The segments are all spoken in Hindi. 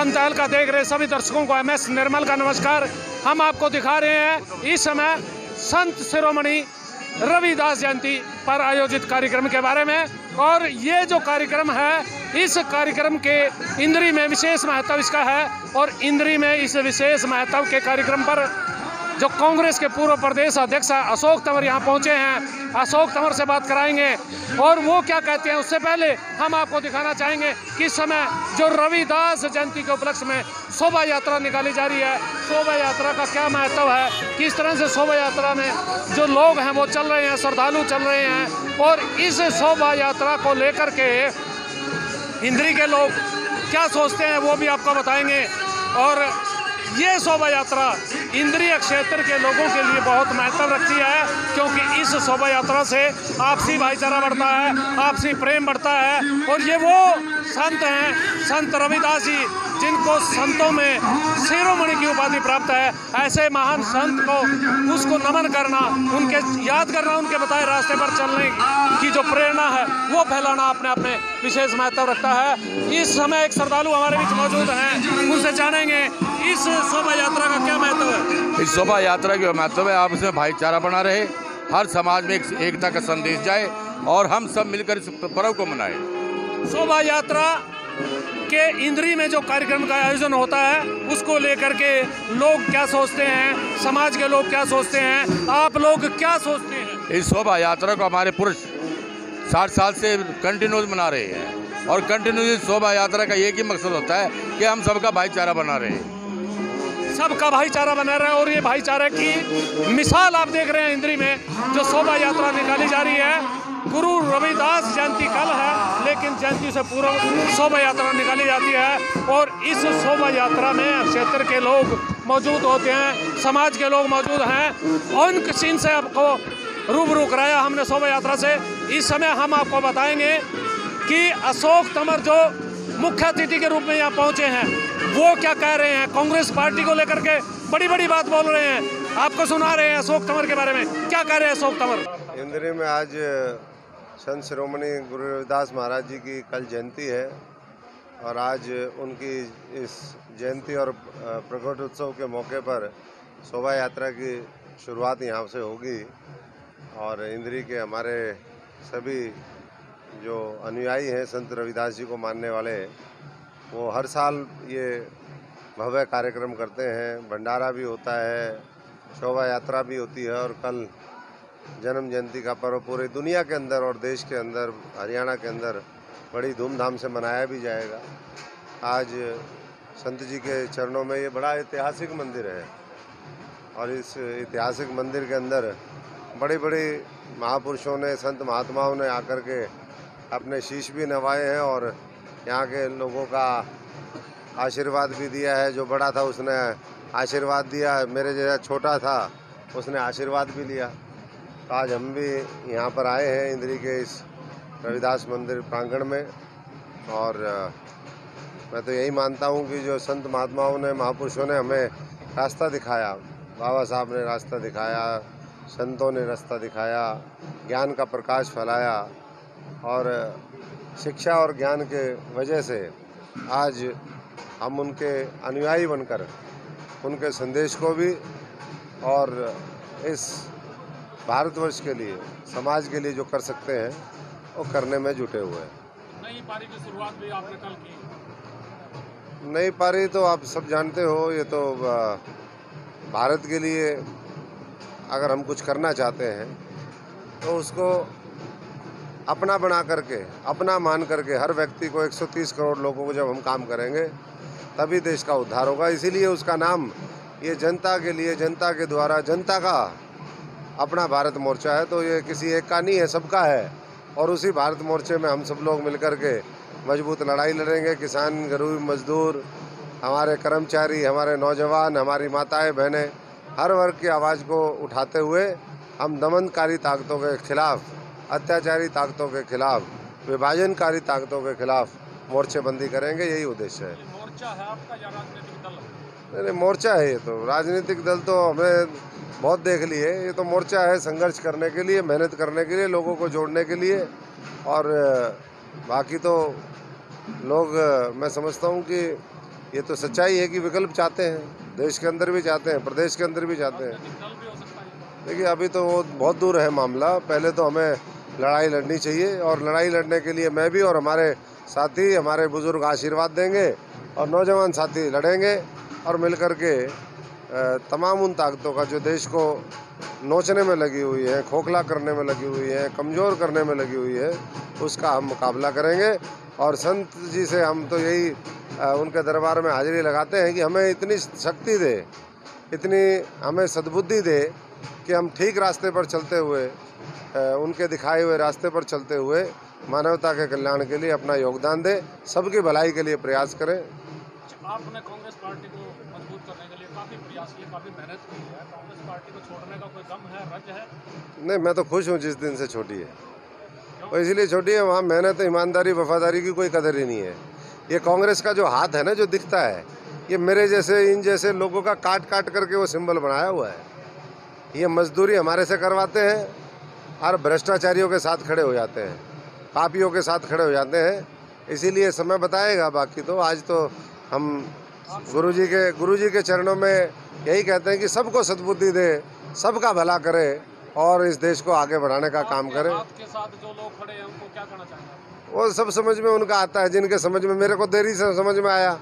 सन तहल का देख रहे सभी दर्शकों को MS निर्मल का नमस्कार। हम आपको दिखा रहे हैं इस समय संत शिरोमणि रविदास जयंती पर आयोजित कार्यक्रम के बारे में। और ये जो कार्यक्रम है, इस कार्यक्रम के इंद्री में विशेष महत्व इसका है। और इंद्री में इस विशेष महत्व के कार्यक्रम पर जो कांग्रेस के पूर्व प्रदेश अध्यक्ष अशोक तंवर यहाँ पहुँचे हैं, अशोक तंवर से बात कराएंगे और वो क्या कहते हैं। उससे पहले हम आपको दिखाना चाहेंगे कि इस समय जो रविदास जयंती के उपलक्ष्य में शोभा यात्रा निकाली जा रही है, शोभा यात्रा का क्या महत्व है, किस तरह से शोभा यात्रा में जो लोग हैं वो चल रहे हैं, श्रद्धालु चल रहे हैं। और इस शोभा यात्रा को लेकर के इंद्री के लोग क्या सोचते हैं वो भी आपको बताएंगे। और ये शोभा यात्रा इंद्रिय क्षेत्र के लोगों के लिए बहुत महत्व रखती है, क्योंकि इस शोभा यात्रा से आपसी भाईचारा बढ़ता है, आपसी प्रेम बढ़ता है। और ये वो संत हैं, संत रविदास जी, जिनको संतों में शिरोमणि की उपाधि प्राप्त है। ऐसे महान संत को उसको नमन करना, उनके याद करना, उनके बताए रास्ते पर चलने की जो प्रेरणा है वो फैलाना अपने आप में विशेष महत्व रखता है। इस समय एक श्रद्धालु हमारे बीच मौजूद हैं, उनसे जानेंगे इस शोभा यात्रा का क्या महत्व है। इस शोभा यात्रा का महत्व है, आप इसमें भाईचारा बना रहे, हर समाज में एकता का संदेश जाए और हम सब मिलकर इस पर्व को मनाएं। शोभा यात्रा के इंद्री में जो कार्यक्रम का आयोजन होता है उसको लेकर के लोग क्या सोचते हैं, समाज के लोग क्या सोचते हैं, आप लोग क्या सोचते हैं। इस शोभा यात्रा को हमारे पुरुष 60 साल से कंटिन्यूस मना रहे हैं और कंटिन्यूस शोभा यात्रा का एक ही मकसद होता है कि हम सबका भाईचारा बना रहे हैं, सबका भाईचारा बना रहा है। और ये भाईचारे की मिसाल आप देख रहे हैं इंद्री में जो शोभा यात्रा निकाली जा रही है। गुरु रविदास जयंती कल है, लेकिन जयंती से पूर्व शोभा यात्रा निकाली जाती है। और इस शोभा यात्रा में क्षेत्र के लोग मौजूद होते हैं, समाज के लोग मौजूद हैं। और उन सीन से आपको रूबरू कराया हमने शोभा यात्रा से। इस समय हम आपको बताएंगे कि अशोक तंवर जो मुख्य अतिथि के रूप में यहाँ पहुँचे हैं वो क्या कह रहे हैं। कांग्रेस पार्टी को लेकर के बड़ी बड़ी बात बोल रहे हैं, आपको सुना रहे हैं अशोक तंवर के बारे में। क्या कह रहे हैं अशोक तंवर। इंद्री में आज संत शिरोमणि गुरु रविदास महाराज जी की कल जयंती है और आज उनकी इस जयंती और प्रकट उत्सव के मौके पर शोभा यात्रा की शुरुआत यहाँ से होगी। और इंद्री के हमारे सभी जो अनुयायी हैं, संत रविदास जी को मानने वाले, वो हर साल ये भव्य कार्यक्रम करते हैं। भंडारा भी होता है, शोभा यात्रा भी होती है और कल जन्म जयंती का पर्व पूरी दुनिया के अंदर और देश के अंदर, हरियाणा के अंदर बड़ी धूमधाम से मनाया भी जाएगा। आज संत जी के चरणों में ये बड़ा ऐतिहासिक मंदिर है और इस ऐतिहासिक मंदिर के अंदर बड़े बड़े महापुरुषों ने, संत महात्माओं ने आकर के अपने शीश भी नवाए हैं और यहाँ के लोगों का आशीर्वाद भी दिया है। जो बड़ा था उसने आशीर्वाद दिया, मेरे जैसा छोटा था उसने आशीर्वाद भी लिया। तो आज हम भी यहाँ पर आए हैं इंद्री के इस रविदास मंदिर प्रांगण में। और मैं तो यही मानता हूँ कि जो संत महात्माओं ने, महापुरुषों ने हमें रास्ता दिखाया, बाबा साहब ने रास्ता दिखाया, संतों ने रास्ता दिखाया, ज्ञान का प्रकाश फैलाया और शिक्षा और ज्ञान के वजह से आज हम उनके अनुयायी बनकर उनके संदेश को भी और इस भारतवर्ष के लिए, समाज के लिए जो कर सकते हैं वो करने में जुटे हुए हैं। नई पारी की शुरुआत भी आपने कल की। नई पारी तो आप सब जानते हो, ये तो भारत के लिए अगर हम कुछ करना चाहते हैं तो उसको अपना बना करके, अपना मान करके, हर व्यक्ति को 130 करोड़ लोगों को जब हम काम करेंगे तभी देश का उद्धार होगा। इसीलिए उसका नाम ये जनता के लिए, जनता के द्वारा, जनता का अपना भारत मोर्चा है। तो ये किसी एक का नहीं है, सबका है। और उसी भारत मोर्चे में हम सब लोग मिलकर के मजबूत लड़ाई लड़ेंगे। किसान, गरीब, मजदूर, हमारे कर्मचारी, हमारे नौजवान, हमारी माताएं, बहनें, हर वर्ग की आवाज़ को उठाते हुए हम दमनकारी ताकतों के खिलाफ, अत्याचारी ताकतों के खिलाफ, विभाजनकारी ताकतों के खिलाफ मोर्चेबंदी करेंगे। यही उद्देश्य है। मोर्चा है आपका या राजनीतिक दल? नहीं, मोर्चा है ये तो। राजनीतिक दल तो हमें बहुत देख लिए, ये तो मोर्चा है संघर्ष करने के लिए, मेहनत करने के लिए, लोगों को जोड़ने के लिए। और बाकी तो लोग, मैं समझता हूँ कि ये तो सच्चाई है कि विकल्प चाहते हैं, देश के अंदर भी चाहते हैं, प्रदेश के अंदर भी चाहते हैं। देखिए अभी तो वो बहुत दूर है मामला, पहले तो हमें लड़ाई लड़नी चाहिए और लड़ाई लड़ने के लिए मैं भी और हमारे साथी, हमारे बुजुर्ग आशीर्वाद देंगे और नौजवान साथी लड़ेंगे और मिलकर के तमाम उन ताकतों का जो देश को नोचने में लगी हुई है, खोखला करने में लगी हुई है, कमज़ोर करने में लगी हुई है, उसका हम मुकाबला करेंगे। और संत जी से हम तो यही उनके दरबार में हाजिरी लगाते हैं कि हमें इतनी शक्ति दे, इतनी हमें सद्बुद्धि दे कि हम ठीक रास्ते पर चलते हुए, उनके दिखाए हुए रास्ते पर चलते हुए मानवता के कल्याण के लिए अपना योगदान दें, सबकी भलाई के लिए प्रयास करें। आपने कांग्रेस पार्टी को मजबूत करने के लिए काफ़ी प्रयास किए, काफ़ी मेहनत की है। कांग्रेस पार्टी को छोड़ने का कोई गम है, रज है? नहीं, मैं तो खुश हूँ जिस दिन से छोटी है, और इसलिए छोटी है वहाँ मेहनत, ईमानदारी, वफादारी की कोई कदर ही नहीं है। ये कांग्रेस का जो हाथ है ना, जो दिखता है, ये मेरे जैसे, इन जैसे लोगों का काट काट करके वो सिंबल बनाया हुआ है। ये मजदूरी हमारे से करवाते हैं और भ्रष्टाचारियों के साथ खड़े हो जाते हैं, पापियों के साथ खड़े हो जाते हैं। इसीलिए समय बताएगा, बाकी तो आज तो हम गुरुजी के चरणों में यही कहते हैं कि सबको सद्बुद्धि दे, सबका भला करे और इस देश को आगे बढ़ाने का काम करे। आपके साथ जो लोग खड़े हैं उनको क्या कहना चाहेंगे? वो सब समझ में उनका आता है, जिनके समझ में, मेरे को देरी से समझ में आया,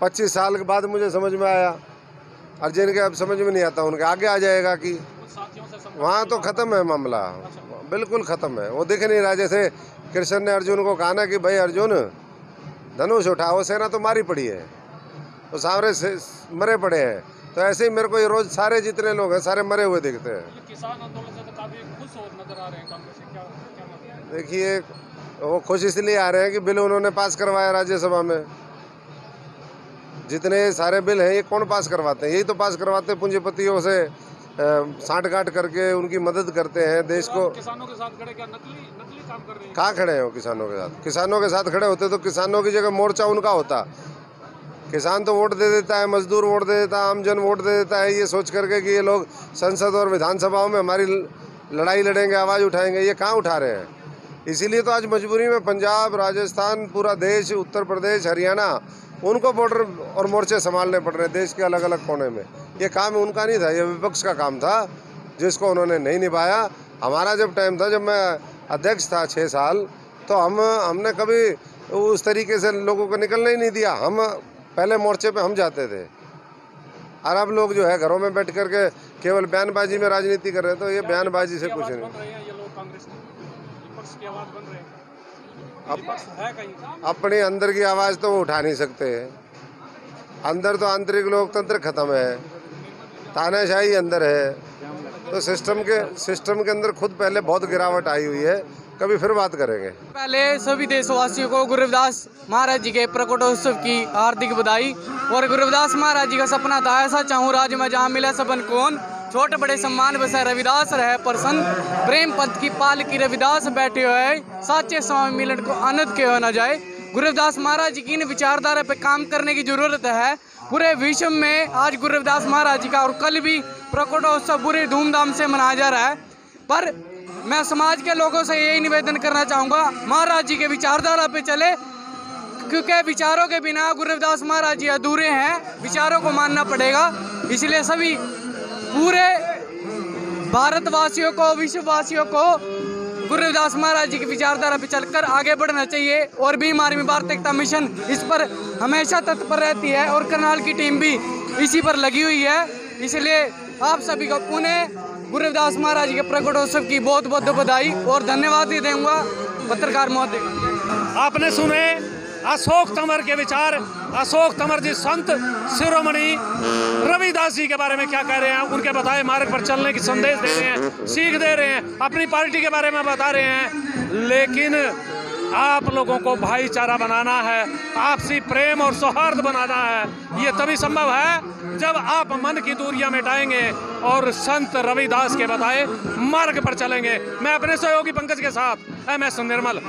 25 साल के बाद मुझे समझ में आया, और जिनके अब समझ में नहीं आता उनके आगे आ जाएगा कि वहाँ तो ख़त्म है मामला, बिल्कुल ख़त्म है। वो दिख नहीं रहा। जैसे कृष्ण ने अर्जुन को कहा ना कि भाई अर्जुन धनुष उठाओ, सेना तो मारी पड़ी है, वो सारे मरे पड़े हैं। तो ऐसे ही मेरे को ये रोज़ सारे जितने लोग हैं सारे मरे हुए दिखते हैं। किसान आंदोलन से तो काफ़ी खुश हो नजर आ रहे हैं कांग्रेस से, क्या देखिए वो खुश इसलिए आ रहे हैं कि बिल उन्होंने पास करवाया राज्यसभा में। जितने सारे बिल हैं ये कौन पास करवाते हैं? यही तो पास करवाते हैं पूंजीपतियों से साठगांठ करके उनकी मदद करते हैं देश को। किसानों के साथ खड़े क्या नकली काम कर रहे हैं? कहाँ खड़े हो किसानों के साथ? किसानों के साथ खड़े होते तो किसानों की जगह मोर्चा उनका होता। किसान तो वोट दे देता है, मजदूर वोट दे देता है, आमजन वोट दे देता है, ये सोच करके कि ये लोग संसद और विधानसभाओं में हमारी लड़ाई लड़ेंगे, आवाज़ उठाएंगे। ये कहाँ उठा रहे हैं? इसीलिए तो आज मजबूरी में पंजाब, राजस्थान, पूरा देश, उत्तर प्रदेश, हरियाणा, उनको बॉर्डर और मोर्चे संभालने पड़ रहे हैं देश के अलग अलग कोने में। ये काम उनका नहीं था, ये विपक्ष का काम था जिसको उन्होंने नहीं निभाया। हमारा जब टाइम था, जब मैं अध्यक्ष था 6 साल, तो हमने कभी उस तरीके से लोगों को निकलने ही नहीं दिया। हम पहले मोर्चे पे हम जाते थे, और अब लोग जो है घरों में बैठ करके केवल बयानबाजी में राजनीति कर रहे हैं। तो ये बयानबाजी से कुछ नहीं। अपनी अंदर की आवाज़ तो वो उठा नहीं सकते। अंदर तो आंतरिक लोकतंत्र खत्म है, तानाशाही अंदर है। तो सिस्टम के अंदर खुद पहले बहुत गिरावट आई हुई है। कभी फिर बात करेंगे। पहले सभी देशवासियों को गुरु रविदास महाराज जी के प्रकटोत्सव की हार्दिक बधाई। और गुरु रविदास महाराज जी का सपना था, ऐसा चाहूँ राज में जहाँ मिले सबन कौन, छोटे बड़े सम्मान बसे रविदास रहे प्रसन्न, प्रेम पद की पाल की रविदास बैठे हुए, साचे स्वामी मिलन को आनंद के हो न जाए। गुरु रविदास महाराज जी की इन विचारधारा पे काम करने की जरूरत है। पूरे विश्व में आज गुरु रविदास महाराज जी का और कल भी प्रकटोत्सव पूरे धूमधाम से मनाया जा रहा है। पर मैं समाज के लोगों से यही निवेदन करना चाहूँगा, महाराज जी के विचारधारा पे चले, क्योंकि विचारों के बिना गुरु रविदास महाराज जी अधूरे हैं। विचारों को मानना पड़ेगा। इसलिए सभी पूरे भारतवासियों को, विश्ववासियों को गुरु रविदास महाराज जी की विचारधारा पे चलकर आगे बढ़ना चाहिए। और भी हमारी भारत एकता मिशन इस पर हमेशा तत्पर रहती है और करनाल की टीम भी इसी पर लगी हुई है। इसलिए आप सभी को पुनः गुरु रविदास महाराज जी के प्रकटोत्सव की बहुत बहुत बधाई और धन्यवाद भी दूंगा पत्रकार महोदय। आपने सुने अशोक तंवर के विचार। अशोक तंवर जी संत शिरोमणि रविदास जी के बारे में क्या कह रहे हैं, उनके बताए मार्ग पर चलने की संदेश दे रहे हैं, सीख दे रहे हैं, अपनी पार्टी के बारे में बता रहे हैं। लेकिन आप लोगों को भाईचारा बनाना है, आपसी प्रेम और सौहार्द बनाना है। ये तभी संभव है जब आप मन की दूरियां मिटाएंगे और संत रविदास के बताए मार्ग पर चलेंगे। मैं अपने सहयोगी पंकज के साथ MS निर्मल।